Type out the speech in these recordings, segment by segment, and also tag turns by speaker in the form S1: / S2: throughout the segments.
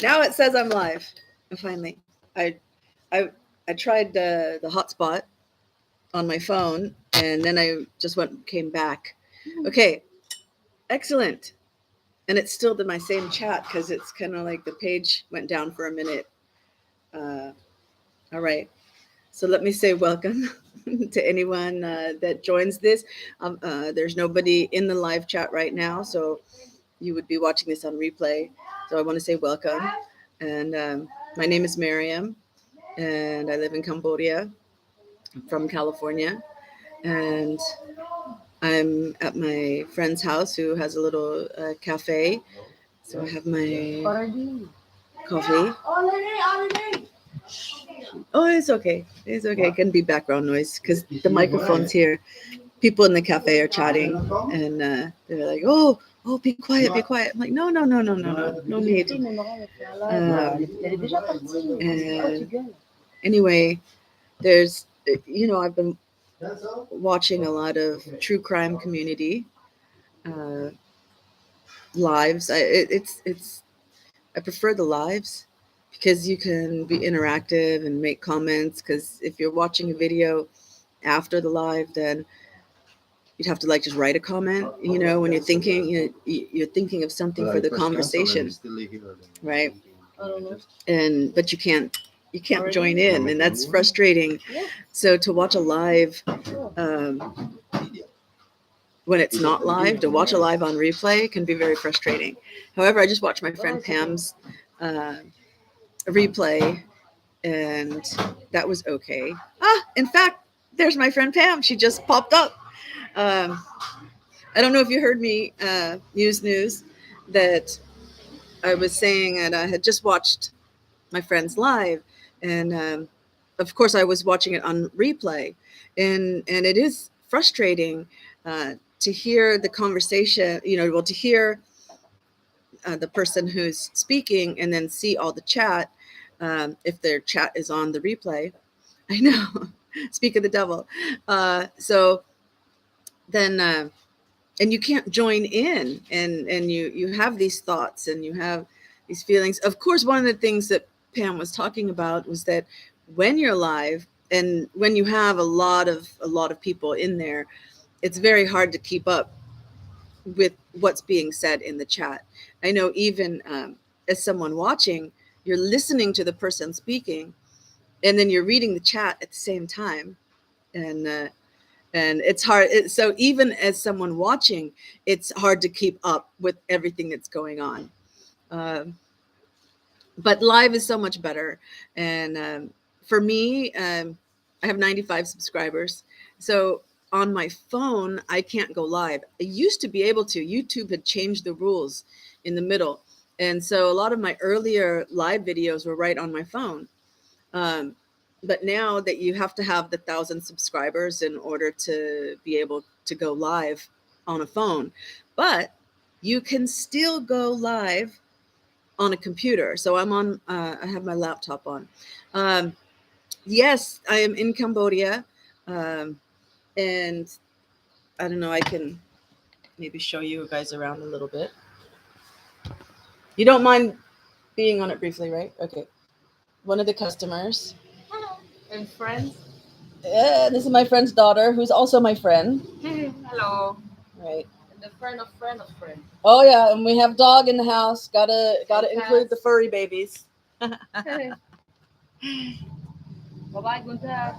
S1: Now it says I'm live. Finally, I I I tried the hotspot on my phone, and then I just came back. Okay, excellent. And it's still my same chat because it's kind of like the page went down for a minute. Uh, all right. So let me say welcome to anyone that joins this. There's nobody in the live chat right now, so you would be watching this on replay. So I want to say welcome. And my name is Miriam, and I live in Cambodia. I'm from California. And I'm at my friend's house who has a little cafe. So I have my coffee. Oh, it's okay. It's okay. It can be background noise because the microphone's here. People in the cafe are chatting, and they're like, "Oh, be quiet, be quiet." I'm like, "No, no, no, no, no, no, no need." And anyway, there's, I've been watching a lot of true crime community uh, lives. I prefer the lives because you can be interactive and make comments. Because if you're watching a video after the live, then you'd have to like just write a comment. When you're thinking, you're thinking of something for the conversation, right? But you can't join in, and that's frustrating. So to watch a live, um, when it's not live, to watch a live on replay can be very frustrating. However, I just watched my friend Pam's uh, replay, and that was okay. In fact, there's my friend Pam. She just popped up. Um, I don't know if you heard me news that I was saying that I had just watched my friend's live, and of course I was watching it on replay, and it is frustrating to hear the conversation. To hear the person who's speaking and then see all the chat if their chat is on the replay. I know. Speak of the devil. So then and you can't join in, and you have these thoughts and you have these feelings. Of course, one of the things that Pam was talking about was that when you're live and when you have a lot of people in there, it's very hard to keep up with what's being said in the chat. I know, even as someone watching, you're listening to the person speaking, and then you're reading the chat at the same time, and it's hard. So even as someone watching, it's hard to keep up with everything that's going on. But live is so much better. And for me, I have 95 subscribers. So on my phone, I can't go live. I used to be able to. YouTube had changed the rules in the middle. And so a lot of my earlier live videos were right on my phone. Um, but now that you have to have the 1,000 subscribers in order to be able to go live on a phone, but you can still go live on a computer. So I have my laptop on. Um, yes, I am in Cambodia. Um, and I don't know, I can maybe show you guys around a little bit. You don't mind being on it briefly, right? Okay. One of the customers.
S2: Hello. And friends?
S1: This is my friend's daughter, who's also my friend.
S2: Hello.
S1: Right.
S2: And the friend of friend of friend.
S1: Oh yeah, and we have dog in the house. Gotta include the furry babies.
S2: Bye bye, Gunther.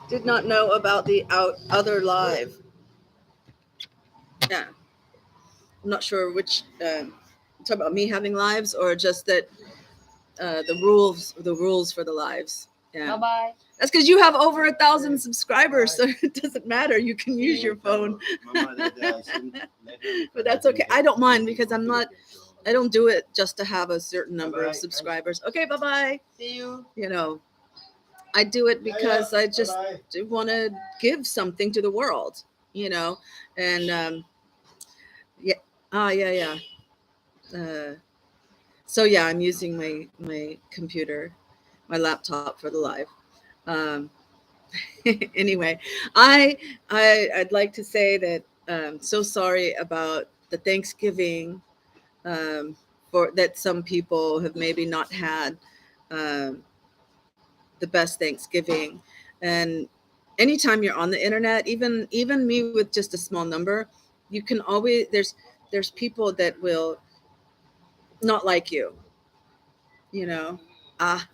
S1: Did not know about the other live. Yeah, I'm not sure which. Talk about me having lives, or just that the rules for the lives. Yeah.
S2: Bye bye.
S1: That's because you have over 1,000 subscribers, so it doesn't matter. You can use your phone. But that's okay. I don't mind because I don't do it just to have a certain number of subscribers. Okay, bye bye.
S2: See you.
S1: I do it because I just want to give something to the world, and yeah, yeah. Uh, so yeah, I'm using my computer, my laptop for the live. Um, anyway, I'd like to say that so sorry about the Thanksgiving um, for that some people have maybe not had the best Thanksgiving. And anytime you're on the internet, even me with just a small number, you can always there's people that will not like you, you know.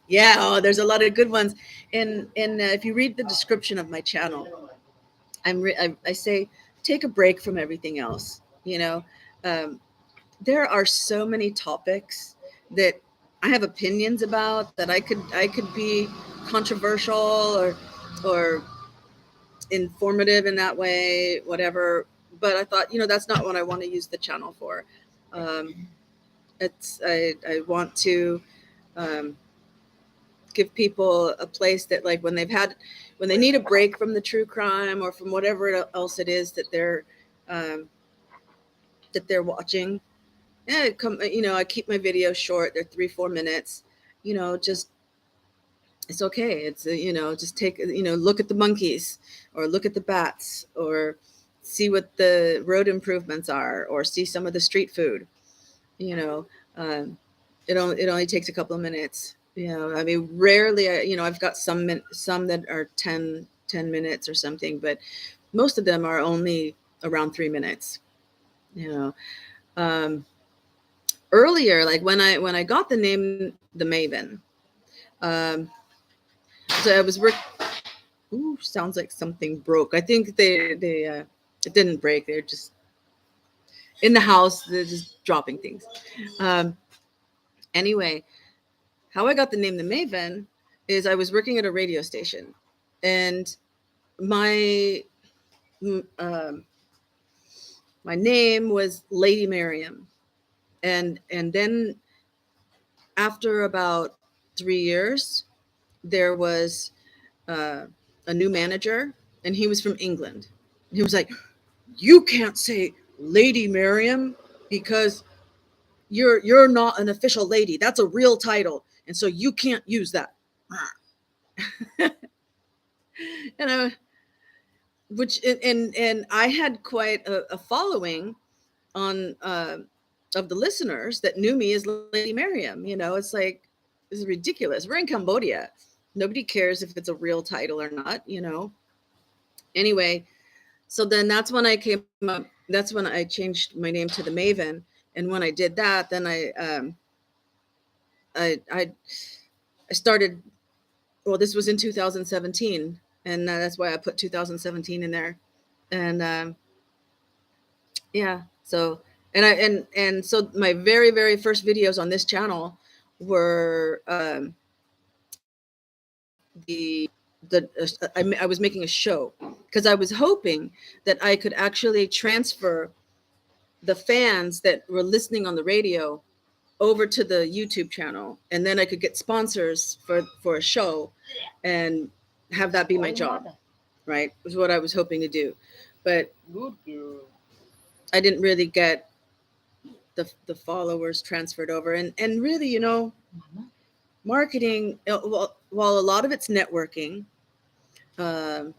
S1: Yeah, oh, there's a lot of good ones. And if you read the description of my channel, I say take a break from everything else, you know. um, there are so many topics that I have opinions about that I could be controversial or informative in that way, whatever. But I thought, that's not what I want to use the channel for. Um, I want to um, give people a place that, like, when they need a break from the true crime or from whatever else it is um, that they're watching. Yeah, I keep my videos short. They're 3-4 minutes. Just it's okay. It's just take look at the monkeys, or look at the bats, or see what the road improvements are, or see some of the street food. You know, um, it only takes a couple of minutes. I mean, rarely. I've got some that are 10 minutes or something, but most of them are only around 3 minutes. You know. Earlier, like when I got the name the Maven, um, so I was work. Ooh, sounds like something broke. I think they it didn't break. They're just in the house. They're just dropping things. Um, anyway, how I got the name the Maven is I was working at a radio station, and my um, my name was Lady Miriam, and then after about 3 years, there was uh, a new manager, and he was from England. He was like, "You can't say Lady Miriam because you're not an official lady. That's a real title, and so you can't use that." And and I had quite a following on of the listeners that knew me as Lady Miriam. It's like, this is ridiculous. We're in Cambodia. Nobody cares if it's a real title or not. Anyway, so then that's when I came up. That's when I changed my name to the Maven. And when I did that, then I started. Well, this was in 2017, and that's why I put 2017 in there. And yeah, so and so my very very first videos on this channel were I was making a show because I was hoping that I could actually transfer the fans that were listening on the radio over to the YouTube channel, and then I could get sponsors for a show and have that be my job. Right, was what I was hoping to do, but I didn't really get the followers transferred over, and really, marketing. While a lot of it's networking, um,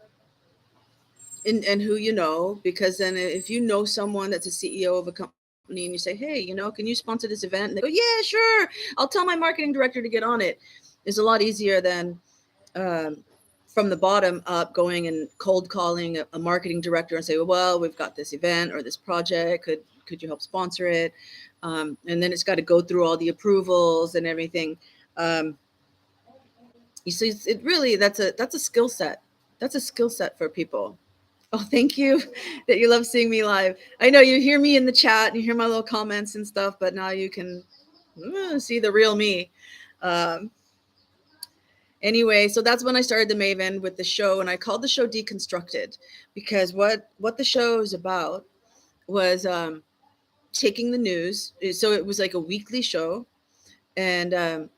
S1: and who because then if you know someone that's a CEO of a company and you say, hey, can you sponsor this event? And they go, yeah, sure. I'll tell my marketing director to get on it. It's a lot easier than from the bottom up going and cold calling a marketing director and say, well, we've got this event or this project. Could you help sponsor it? And then it's got to go through all the approvals and everything. You see, it really, that's a skill set. That's a skill set for people. Oh, thank you that you love seeing me live. I know you hear me in the chat and you hear my little comments and stuff, but now you can see the real me. Um, anyway, so that's when I started the Maven with the show, and I called the show Deconstructed because what the show is about was taking the news. So it was like a weekly show, and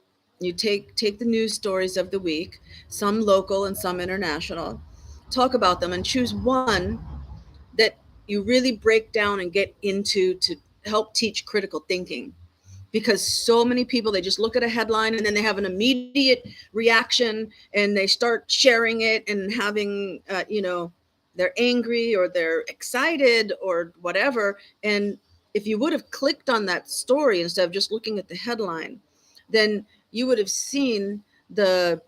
S1: you take the news stories of the week, some local and some international, talk about them and choose one that you really break down and get into to help teach critical thinking. Because so many people, they just look at a headline and then they have an immediate reaction and they start sharing it and having they're angry or they're excited or whatever, and if you would have clicked on that story instead of just looking at the headline, then you would have seen that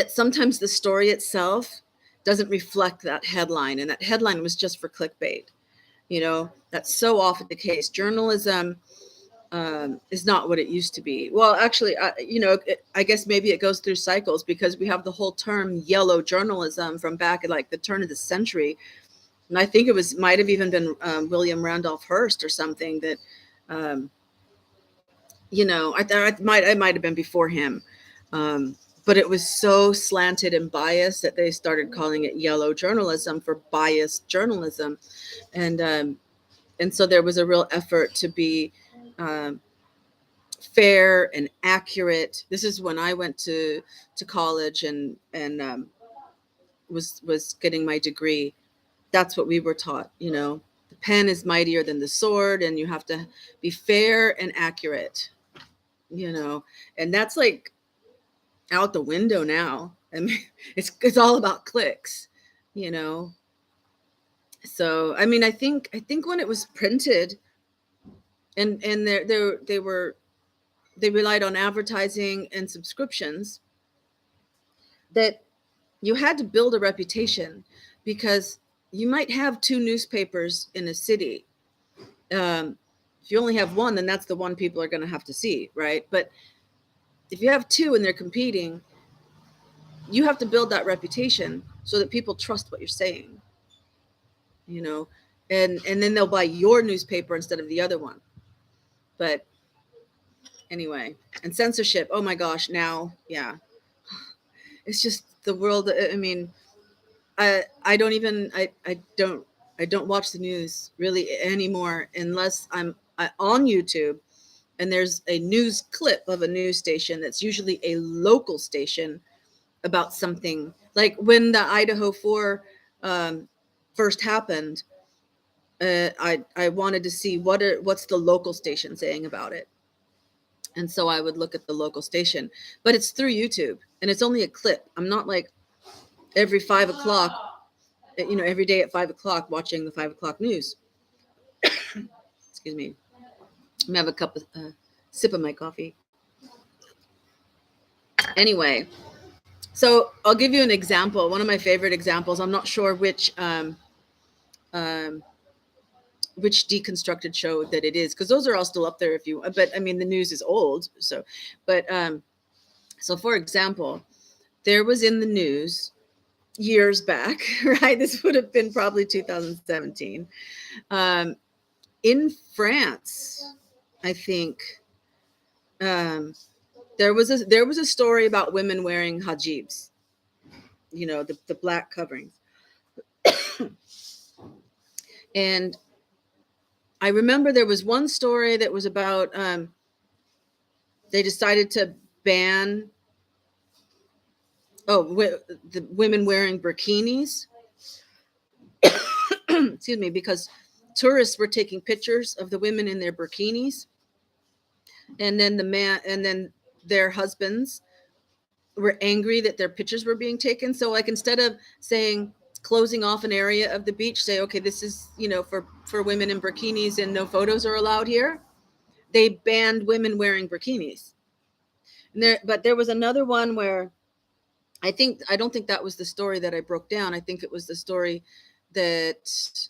S1: sometimes the story itself doesn't reflect that headline, and that headline was just for clickbait. That's so often the case. Journalism is not what it used to be. Well, actually, I guess maybe it goes through cycles, because we have the whole term yellow journalism from back at like the turn of the century. And I think might have even been William Randolph Hearst or something that, I might have been before him. But it was so slanted and biased that they started calling it yellow journalism for biased journalism. And so there was a real effort to be fair and accurate. This is when I went to college and was getting my degree. That's what we were taught. The pen is mightier than the sword, and you have to be fair and accurate. And that's like out the window now. I mean, it's all about clicks. So I mean, I think when it was printed, and they relied on advertising and subscriptions, that you had to build a reputation, because you might have 2 newspapers in a city. If you only have one, then that's the one people are going to have to see, right? But if you have 2 and they're competing, you have to build that reputation so that people trust what you're saying, and then they'll buy your newspaper instead of the other one. But anyway, and censorship, oh my gosh, now, yeah, it's just the world. I mean, I don't watch the news really anymore, unless I'm on YouTube and there's a news clip of a news station that's usually a local station about something. Like when the Idaho 4 first happened, I wanted to see what's the local station saying about it. And so I would look at the local station, but it's through YouTube, and it's only a clip. I'm not like every 5 o'clock, every day at 5 o'clock watching the 5 o'clock news. Excuse me. I'm gonna have a sip of my coffee. Anyway, so I'll give you an example. One of my favorite examples. I'm not sure which deconstructed show that it is, because those are all still up there but I mean, the news is old. So, but so for example, there was in the news years back, right? This would have been probably 2017. In France, I think, there was a story about women wearing hijabs, the black coverings. And I remember there was one story that was about they decided to ban the women wearing bikinis. Excuse me, because tourists were taking pictures of the women in their bikinis, and then their husbands were angry that their pictures were being taken. So like, instead of saying closing off an area of the beach, say, okay, this is, for women in bikinis and no photos are allowed here, they banned women wearing bikinis. But there was another one where I don't think that was the story that I broke down. I think it was the story that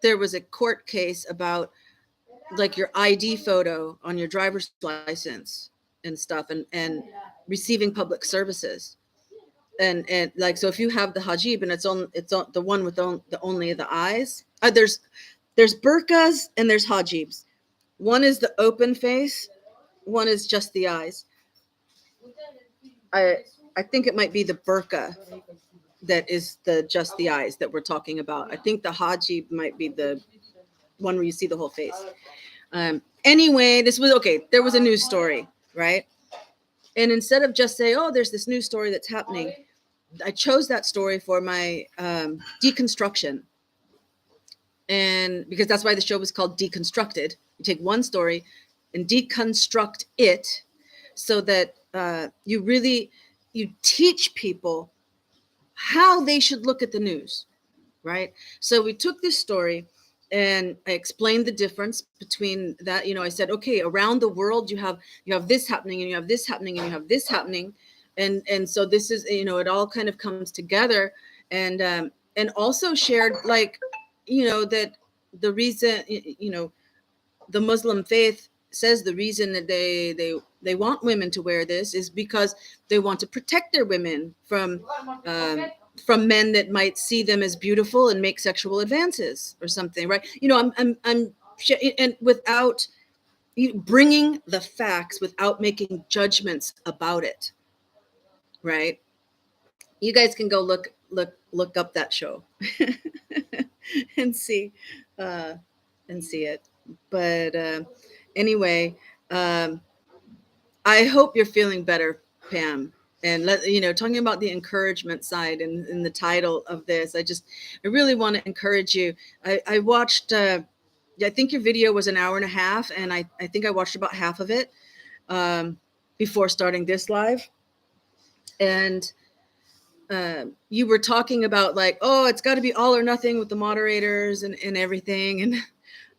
S1: there was a court case about like your ID photo on your driver's license and stuff, and receiving public services. And like, so if you have the hijab and it's on the one with only the eyes, there's burqas and there's hijabs. One is the open face, one is just the eyes. I think it might be the burqa that is just the eyes that we're talking about. I think the hijab might be the one where you see the whole face. Anyway, there was a news story, right? And instead of just say, oh, there's this news story that's happening, I chose that story for my deconstruction. And because that's why the show was called Deconstructed. You take one story and deconstruct it so that you teach people how they should look at the news, right? So we took this story and I explained the difference between that. I said, okay, around the world you have this happening, and you have this happening, and you have this happening, and so this is, it all kind of comes together. And also shared, like, that the reason, the Muslim faith says the reason that they want women to wear this is because they want to protect their women from men that might see them as beautiful and make sexual advances or something, right? And without bringing the facts, without making judgments about it, right? You guys can go look up that show and see it. But anyway, I hope you're feeling better, Pam. And talking about the encouragement side and in the title of this, I really want to encourage you. I watched, I think your video was an hour and a half, and I think I watched about half of it before starting this live. And you were talking about, like, oh, it's got to be all or nothing with the moderators and everything.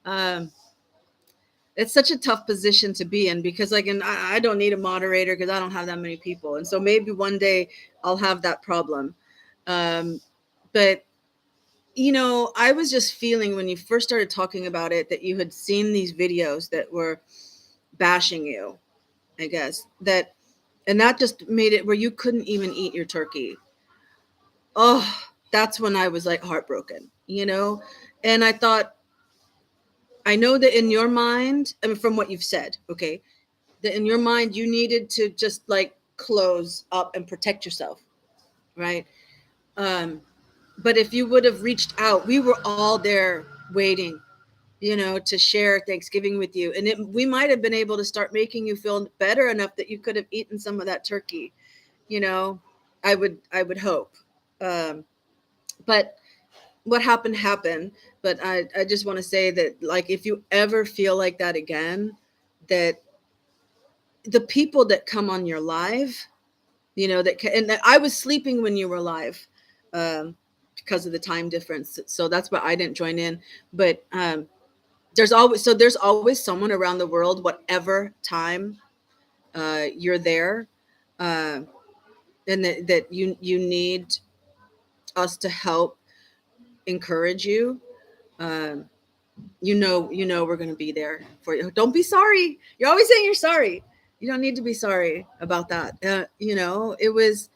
S1: And it's such a tough position to be in, because I don't need a moderator because I don't have that many people. And so maybe one day I'll have that problem. But, I was just feeling when you first started talking about it that you had seen these videos that were bashing you, I guess, and that just made it where you couldn't even eat your turkey. Oh, that's when I was like heartbroken, and I thought, I know that in your mind, I mean, from what you've said, okay, that in your mind, you needed to just like close up and protect yourself, right? But if you would have reached out, we were all there waiting, to share Thanksgiving with you. And we might have been able to start making you feel better enough that you could have eaten some of that turkey, I would hope. But what happened. But I just want to say that, like, if you ever feel like that again, that the people that come on your live, and that I was sleeping when you were live, because of the time difference. So that's why I didn't join in. But there's always someone around the world, whatever time you're there, and that you need us to help encourage you. We're going to be there for you. Don't be sorry. You're always saying you're sorry. You don't need to be sorry about that. It was,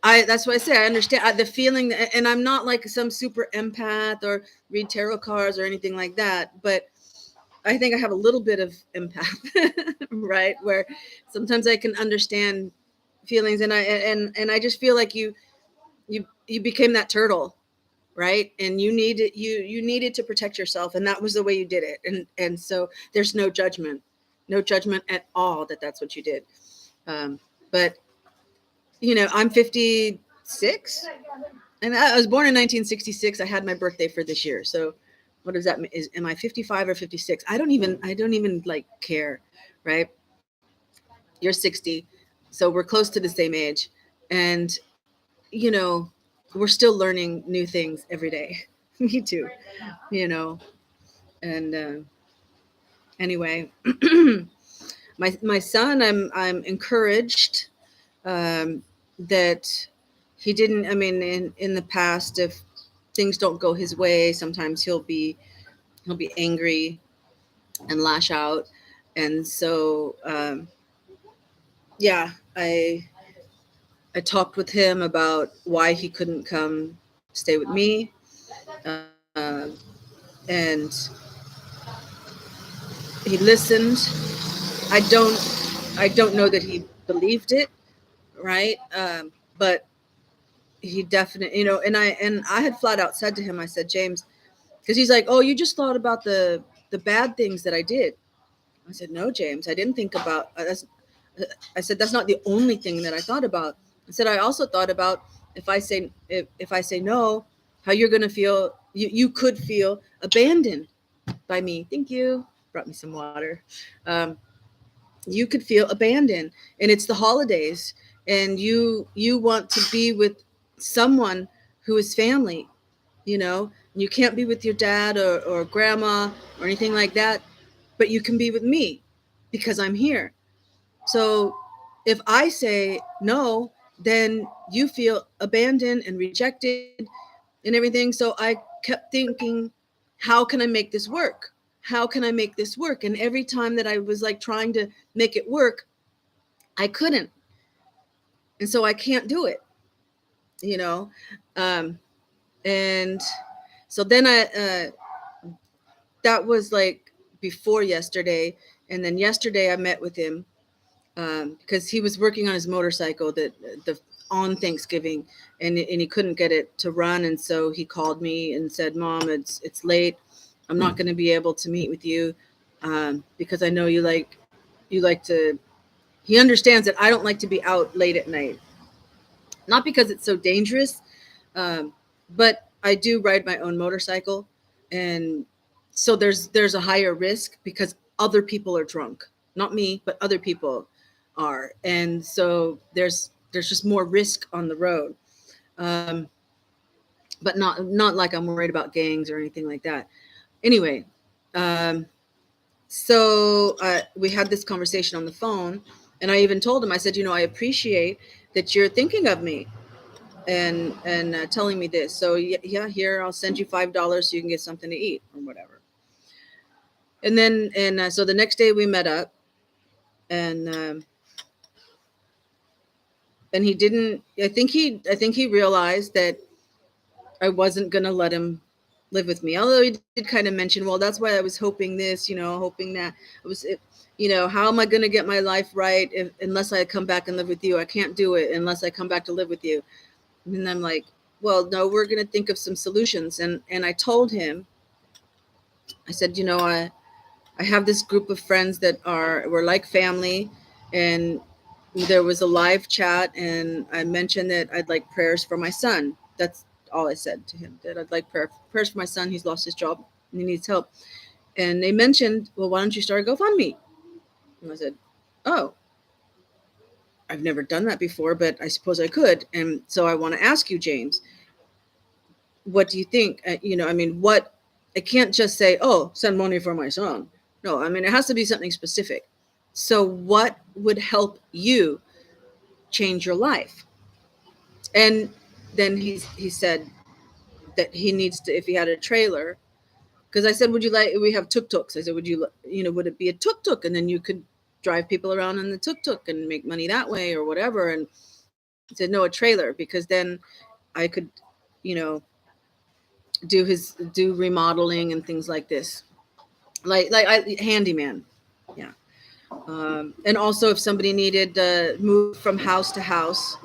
S1: that's why I say I understand the feeling, and I'm not like some super empath or read tarot cards or anything like that, but I think I have a little bit of empath, right? Where sometimes I can understand feelings, and I just feel like you became that turtle, right? And you needed to protect yourself, and that was the way you did it. And so there's no judgment at all that's what you did. But I'm 56, and I was born in 1966. I had my birthday for this year. So what does that mean? Am I 55 or 56? I don't even like care, right? You're 60. So we're close to the same age. And, we're still learning new things every day. Me too, and anyway, my son, I'm encouraged that he didn't, I mean, in the past, if things don't go his way, sometimes he'll be angry and lash out. And so I talked with him about why he couldn't come stay with me, and he listened. I don't know that he believed it, right? But he definitely, and I had flat out said to him, I said, James, because he's like, oh, you just thought about the bad things that I did. I said, no, James, I didn't think about that's. I said, that's not the only thing that I thought about. I said, I also thought about if I say no, how you're going to feel. You could feel abandoned by me. Thank you. Brought me some water. You could feel abandoned, and it's the holidays, and you want to be with someone who is family, You can't be with your dad or grandma or anything like that, but you can be with me because I'm here. So if I say no, then you feel abandoned and rejected and everything. So I kept thinking, how can I make this work? How can I make this work? And every time that I was like trying to make it work, I couldn't. And so I can't do it, you know? Um, and so then that was like before yesterday. And then yesterday I met with him because he was working on his motorcycle on Thanksgiving, and he couldn't get it to run, and so he called me and said, "Mom, it's late. I'm not going to be able to meet with you because I know you like to." He understands that I don't like to be out late at night, not because it's so dangerous, um, but I do ride my own motorcycle, and so there's a higher risk because other people are drunk, not me, but other people are, and so there's just more risk on the road, um, but not like I'm worried about gangs or anything like that. Anyway, um, so we had this conversation on the phone, and I even told him, I said, I appreciate that you're thinking of me and telling me this. So yeah, here I'll send you $5 so you can get something to eat or whatever. And then so the next day we met up, and he didn't. I think he realized that I wasn't gonna let him live with me. Although he did kind of mention, well, that's why I was hoping this, hoping that I was. How am I gonna get my life right unless I come back and live with you? I can't do it unless I come back to live with you. And I'm like, well, no, we're going to think of some solutions. And I told him, I said, I have this group of friends that we're like family. And there was a live chat, and I mentioned that I'd like prayers for my son. That's all I said to him, that I'd like prayers for my son. He's lost his job and he needs help. And they mentioned, well, why don't you start a GoFundMe? And I said, oh, I've never done that before, but I suppose I could. And so I want to ask you, James, what do you think? What, I can't just say, oh, send money for my son. No, it has to be something specific. So what would help you change your life? And then he said that he needs to, if he had a trailer, because I said, would you like, we have tuk-tuks. I said, would it be a tuk-tuk? And then you could drive people around in the tuk-tuk and make money that way or whatever. And he said, no, a trailer, because then I could, you know, do remodeling and things like this, handyman. Yeah. And also if somebody needed move from house to house.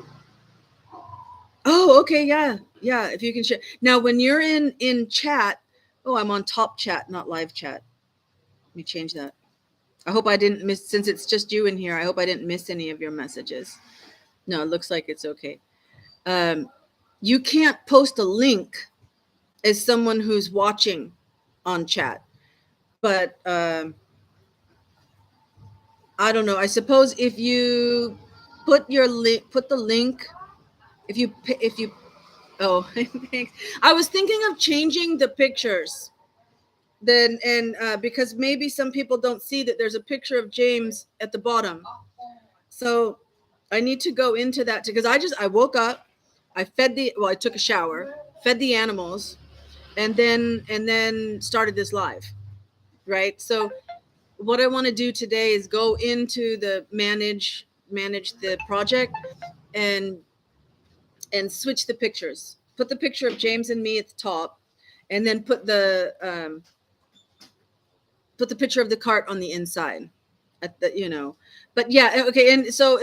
S1: Oh, okay. Yeah, if you can share now when you're in chat. Oh, I'm on top chat, not live chat. Let me change that. I hope I didn't miss, since it's just you in here, I hope I didn't miss any of your messages. No, it looks like it's okay. You can't post a link as someone who's watching on chat, but I don't know. I suppose if you put the link, if you oh, thanks. I was thinking of changing the pictures. Then and because maybe some people don't see that there's a picture of James at the bottom. So I need to go into that because I woke up, I took a shower, fed the animals, and then started this live, right? So what I want to do today is go into the manage the project and switch the pictures. Put the picture of James and me at the top, and then put the picture of the cart on the inside. But yeah, okay. And so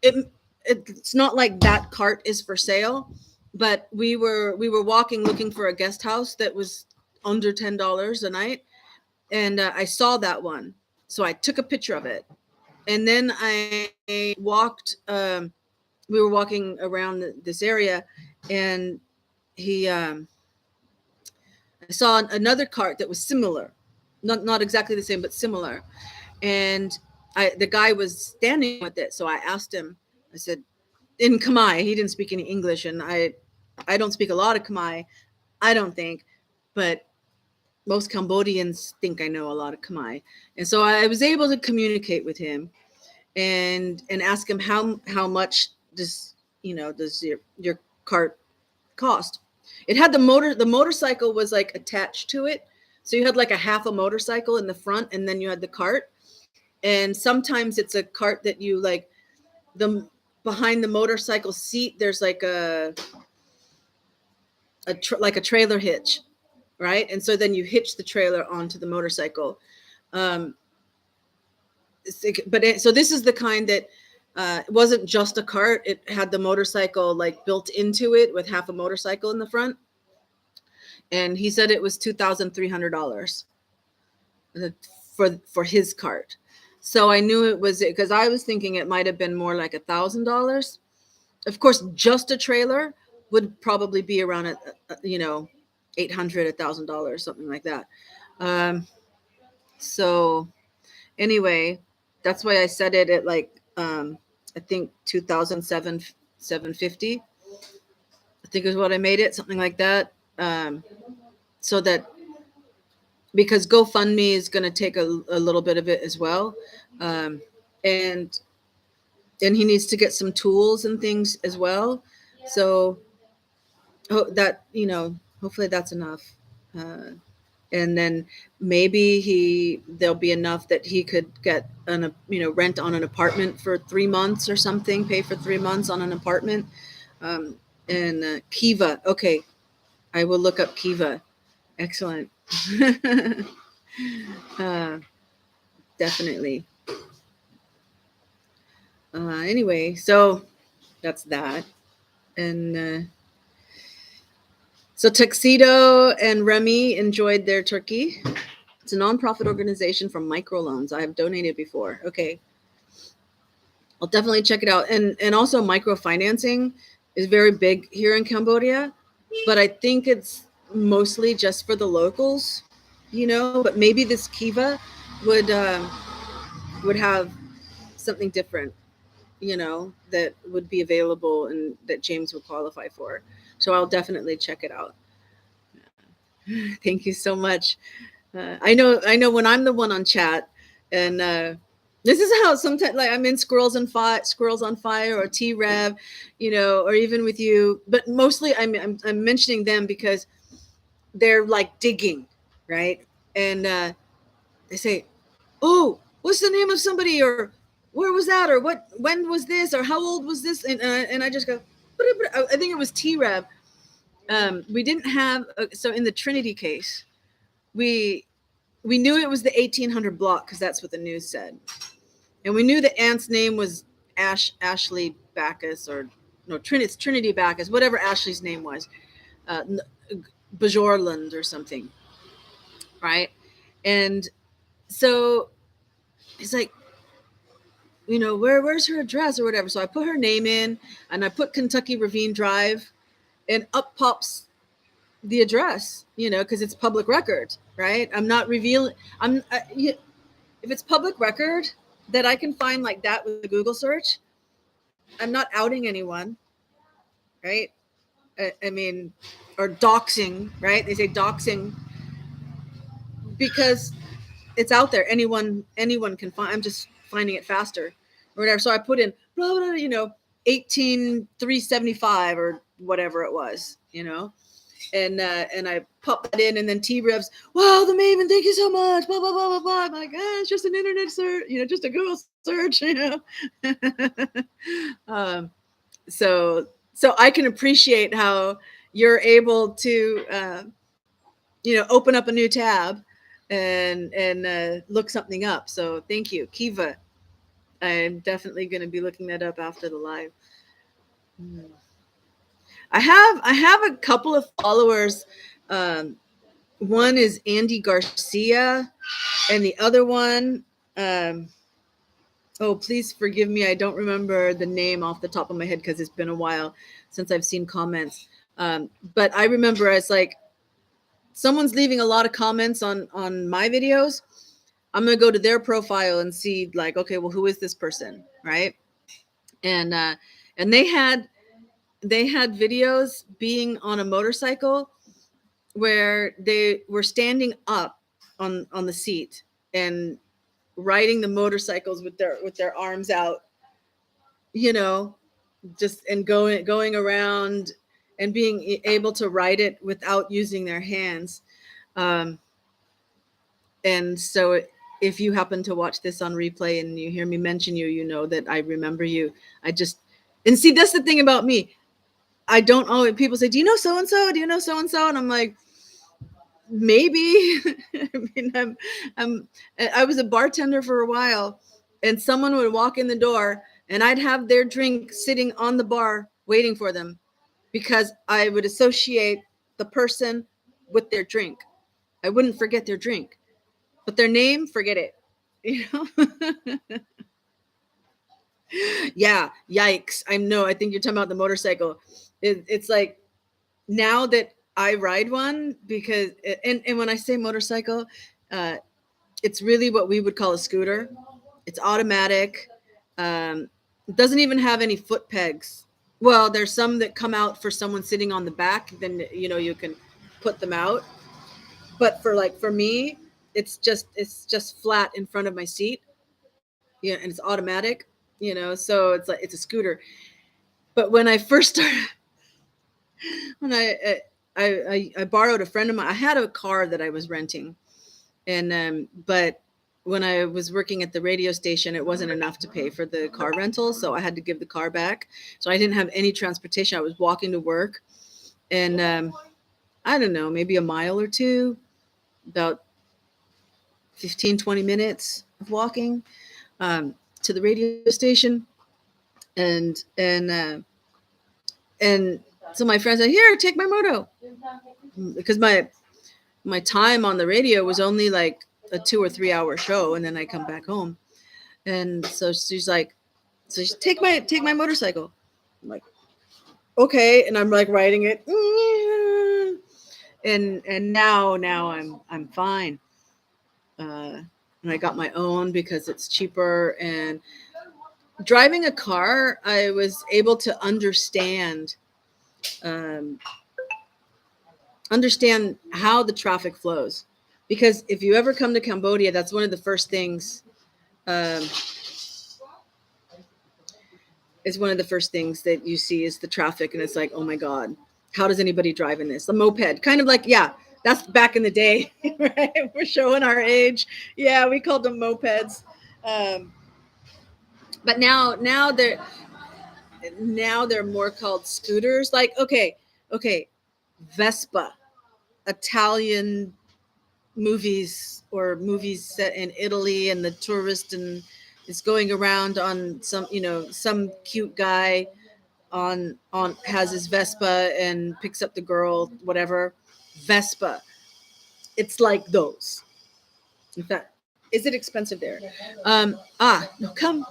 S1: it's not like that cart is for sale, but we were walking looking for a guest house that was under $10 a night, and I saw that one, so I took a picture of it, and then I walked. We were walking around this area, and I saw another cart that was similar, not exactly the same, but similar, and the guy was standing with it, so I asked him. I said, in Khmer, he didn't speak any English, and I don't speak a lot of Khmer. I don't think, but most Cambodians think I know a lot of Khmer. And so I was able to communicate with him and ask him how much does your cart cost. It had the motorcycle was like attached to it. So you had like a half a motorcycle in the front and then you had the cart. And sometimes it's a cart that you like the behind the motorcycle seat there's like like a trailer hitch, right? And so then you hitch the trailer onto the motorcycle. So this is the kind that it wasn't just a cart. It had the motorcycle like built into it with half a motorcycle in the front. And he said it was $2,300 for his cart. So I knew it was because I was thinking it might have been more like $1,000. Of course, just a trailer would probably be around $800, $1,000, something like that. So anyway, that's why I said it at like I think 750. I think is what I made it, something like that. So that because GoFundMe is going to take a little bit of it as well, and he needs to get some tools and things as well. So that hopefully that's enough. And then maybe there'll be enough that he could get rent on an apartment for 3 months or something, pay for 3 months on an apartment. And Kiva. Okay. I will look up Kiva. Excellent. Definitely. Anyway, so that's that. And so Tuxedo and Remy enjoyed their turkey. It's a nonprofit organization for microloans. I have donated before. Okay. I'll definitely check it out. And also microfinancing is very big here in Cambodia, but I think it's mostly just for the locals, but maybe this Kiva would have something different, that would be available and that James would qualify for. So I'll definitely check it out. Thank you so much. I know when I'm the one on chat, and this is how sometimes like I'm in Squirrels on Fire or T-Rev, or even with you, but mostly I'm mentioning them because they're like digging, right? And they say, "Oh, what's the name of somebody?" or "Where was that?" or when was this?" or "How old was this?" And I just go, I think it was T-Rev. We didn't have so in the Trinity case, we knew it was the 1800 block because that's what the news said, and we knew the aunt's name was Ashley Backus, or no, it's Trinity Backus, whatever Ashley's name was, Bajorland or something, right? And so he's like, where's her address or whatever. So I put her name in, and I put Kentucky Ravine Drive, and up pops the address, because it's public record, right? I'm not revealing. If it's public record that I can find like that with a Google search, I'm not outing anyone, right? I mean, or doxing, right? They say doxing because it's out there. Anyone can find. I'm just finding it faster or whatever. So I put in blah, blah, 18375 or whatever it was, and I pop that in, and then T-Revs, wow, the Maven, thank you so much, blah, blah, blah, blah, blah. I'm like, it's just an internet search, just a Google search, So I can appreciate how you're able to, open up a new tab and look something up. So thank you, Kiva. I'm definitely going to be looking that up after the live. I have a couple of followers. One is Andy Garcia, and the other one, please forgive me, I don't remember the name off the top of my head because it's been a while since I've seen comments. But I remember it's like someone's leaving a lot of comments on my videos. I'm gonna go to their profile and see like, okay, well, who is this person, right? And they had videos being on a motorcycle where they were standing up on the seat and riding the motorcycles with their arms out, you know, just and going around and being able to ride it without using their hands. Um, and so if you happen to watch this on replay and you hear me mention you, you know that I remember you. I just, and see, that's the thing about me. I don't always, people say, do you know so and so? Do you know so and so? And I'm like, maybe. I mean, I was a bartender for a while, and someone would walk in the door and I'd have their drink sitting on the bar waiting for them because I would associate the person with their drink. I wouldn't forget their drink, but their name, forget it. You know? Yeah, yikes. I think you're talking about the motorcycle. It's like now that I ride one, because and when I say motorcycle, uh, it's really what we would call a scooter. It's automatic. It doesn't even have any foot pegs. Well, there's some that come out for someone sitting on the back. Then you can put them out. But for me, it's just flat in front of my seat. Yeah, and it's automatic. So it's like it's a scooter. But when I first started, when I borrowed a friend of mine. I had a car that I was renting, and but when I was working at the radio station, it wasn't enough to pay for the car rental, so I had to give the car back. So I didn't have any transportation. I was walking to work, and I don't know, maybe a mile or two, about 15-20 minutes of walking to the radio station, and so my friend said, "Here, take my moto," because my time on the radio was only like a 2 or 3 hour show, and then I come back home. And so she's like, take my motorcycle. I'm like, okay, and I'm like riding it, and now I'm fine. And I got my own because it's cheaper. And driving a car, I was able to um, understand how the traffic flows, because if you ever come to Cambodia, that's one of the first things. Um, is one of the first things that you see is the traffic, and it's like, oh my god, how does anybody drive in this? The moped, kind of like, yeah, that's back in the day. Right? We're showing our age. Yeah, we called them mopeds. um, but now they're more called scooters, like, okay, Vespa, Italian movies, or movies set in Italy, and the tourist and is going around on some cute guy on has his Vespa and picks up the girl, whatever. Vespa. It's like those. In fact, is it expensive there? No, come,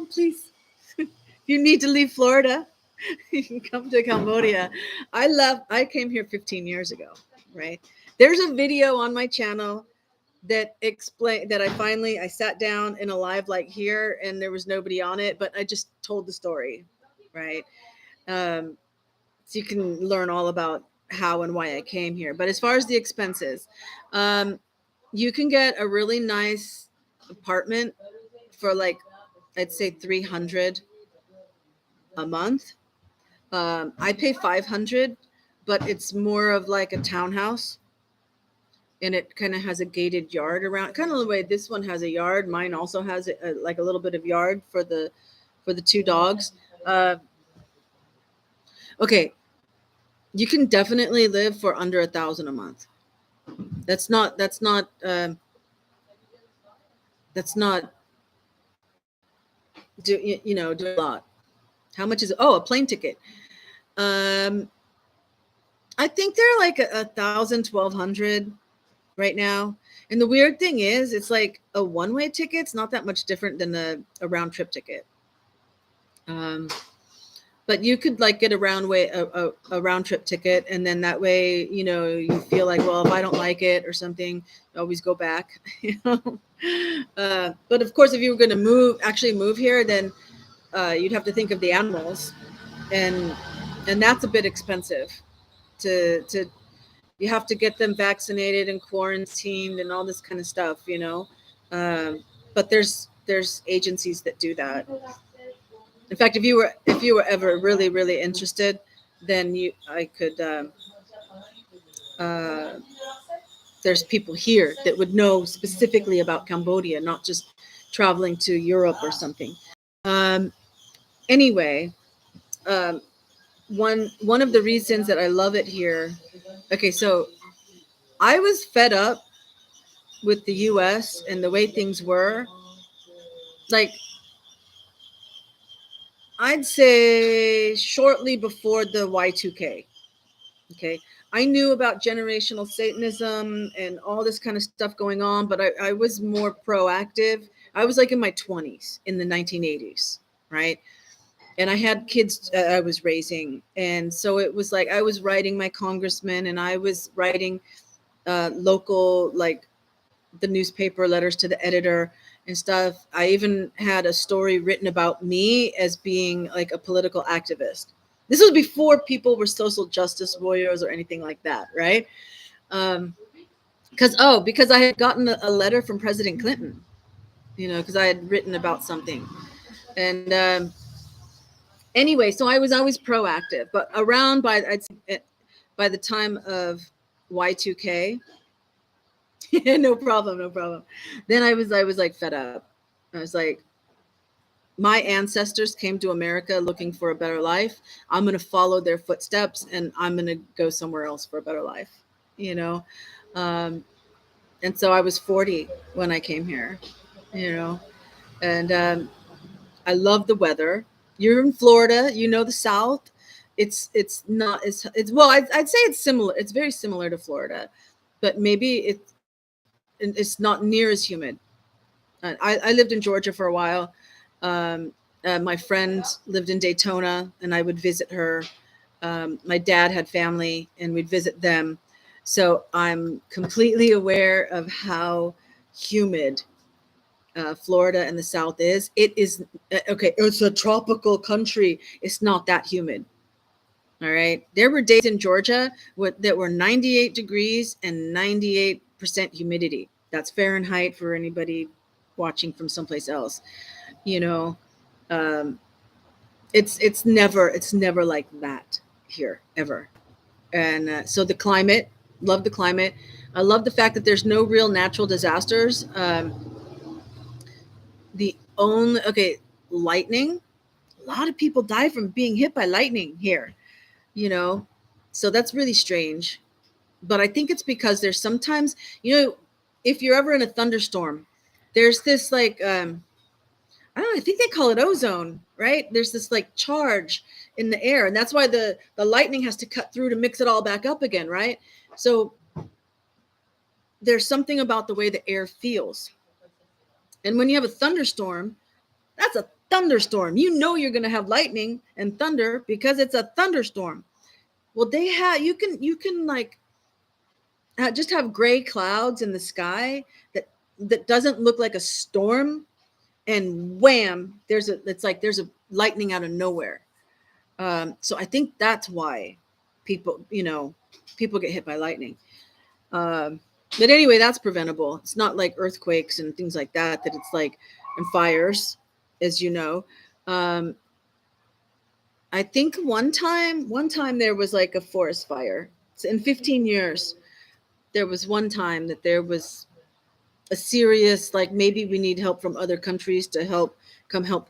S1: please. You need to leave Florida. You can come to Cambodia. I came here 15 years ago, right? There's a video on my channel that explain that I sat down in a live like here, and there was nobody on it, but I just told the story, right? So you can learn all about how and why I came here. But as far as the expenses, you can get a really nice apartment for, like, I'd say 300 a month. I pay 500, but it's more of like a townhouse, and it kind of has a gated yard around, kind of the way this one has a yard. Mine also has like a little bit of yard for the two dogs. Okay, you can definitely live for under 1,000 a month. That's not do a lot. How much is it? Oh, a plane ticket. Um, I think they're like 1,000, 1,200 right now. And the weird thing is, it's like a one-way ticket. It's not that much different than a round trip ticket. But you could like get a round trip ticket, and then that way, you feel like, well, if I don't like it or something, you always go back. But of course, if you were going to actually move here, then you'd have to think of the animals, and that's a bit expensive to you have to get them vaccinated and quarantined and all this kind of stuff, but there's agencies that do that. In fact, if you were ever really really interested, then I could uh, there's people here that would know specifically about Cambodia, not just traveling to Europe or something. Anyway, um, one of the reasons that I love it here. Okay, so I was fed up with the U.S. and the way things were. Like, I'd say shortly before the Y2K. Okay. I knew about generational Satanism and all this kind of stuff going on, but I was more proactive. I was like in my 20s in the 1980s, right? And I had kids I was raising. And so it was like I was writing my congressman and I was writing local, like the newspaper letters to the editor and stuff. I even had a story written about me as being like a political activist. This was before people were social justice warriors or anything like that, right? Because I had gotten a letter from President Clinton, because I had written about something. And anyway, so I was always proactive. But around by the time of Y2K, no problem. Then I was like fed up. I was like, my ancestors came to America looking for a better life. I'm going to follow their footsteps and I'm going to go somewhere else for a better life, And so I was 40 when I came here, and I love the weather. You're in Florida, the South. It's not, it's well, I'd say it's similar. It's very similar to Florida, but maybe it's not near as humid. I lived in Georgia for a while. My friend lived in Daytona, and I would visit her. My dad had family, and we'd visit them. So I'm completely aware of how humid Florida and the South is. It is okay. It's a tropical country. It's not that humid. All right. There were days in Georgia that were 98 degrees and 98% humidity. That's Fahrenheit for anybody watching from someplace else. It's never like that here ever. And so the climate, love the climate. I love the fact that there's no real natural disasters. Lightning. A lot of people die from being hit by lightning here. So that's really strange. But I think it's because there's sometimes, if you're ever in a thunderstorm, there's this like, I don't know, I think they call it ozone, right? There's this like charge in the air. And that's why the lightning has to cut through to mix it all back up again, right? So there's something about the way the air feels. And when you have a thunderstorm, that's a thunderstorm. You're going to have lightning and thunder because it's a thunderstorm. Well, you can like just have gray clouds in the sky that doesn't look like a storm, and wham, there's a lightning out of nowhere. So I think that's why people get hit by lightning. But anyway, that's preventable. It's not like earthquakes and things like that it's like, and fires, as you know. I think one time there was like a forest fire. So in 15 years, there was one time that there was a serious, like, maybe we need help from other countries to help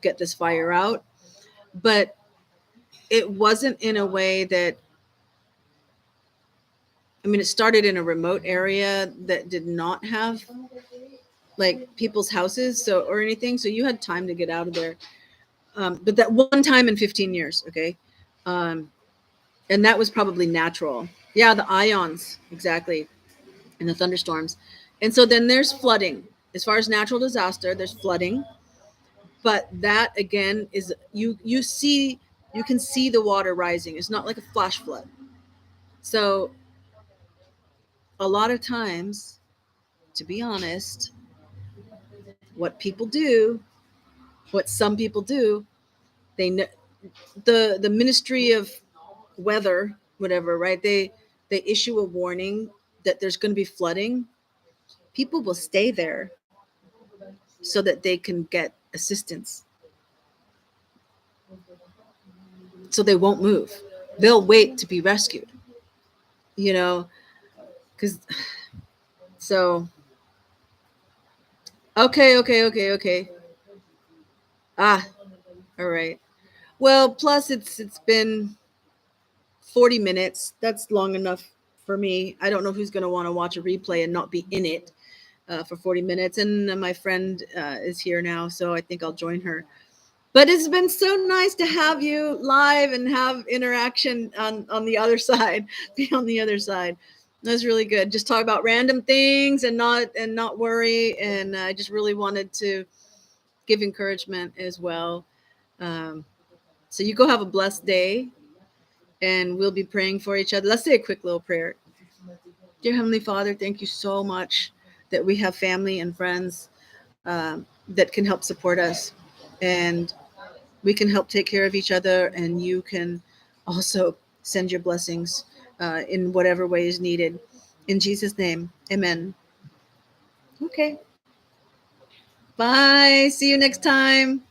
S1: get this fire out. But it wasn't in a way that, it started in a remote area that did not have like people's houses or anything. So you had time to get out of there. But that one time in 15 years. Okay. And that was probably natural. Yeah. The ions. Exactly. And the thunderstorms. And so then there's flooding. As far as natural disaster, there's flooding. But that again is you can see the water rising. It's not like a flash flood. So a lot of times, to be honest, what some people do, they know the Ministry of Weather, whatever, right? they issue a warning that there's going to be flooding, people will stay there so that they can get assistance. So they won't move. They'll wait to be rescued. Because so okay. Ah, all right. Well, plus it's been 40 minutes. That's long enough for me. I don't know who's going to want to watch a replay and not be in it for 40 minutes. And my friend is here now, so I think I'll join her. But it's been so nice to have you live and have interaction on the other side, be on the other side. That's really good. Just talk about random things and not worry. And I just really wanted to give encouragement as well. So you go have a blessed day, and we'll be praying for each other. Let's say a quick little prayer. Dear Heavenly Father, thank you so much that we have family and friends that can help support us, and we can help take care of each other, and you can also send your blessings in whatever way is needed. In Jesus' name, amen. Okay. Bye. See you next time.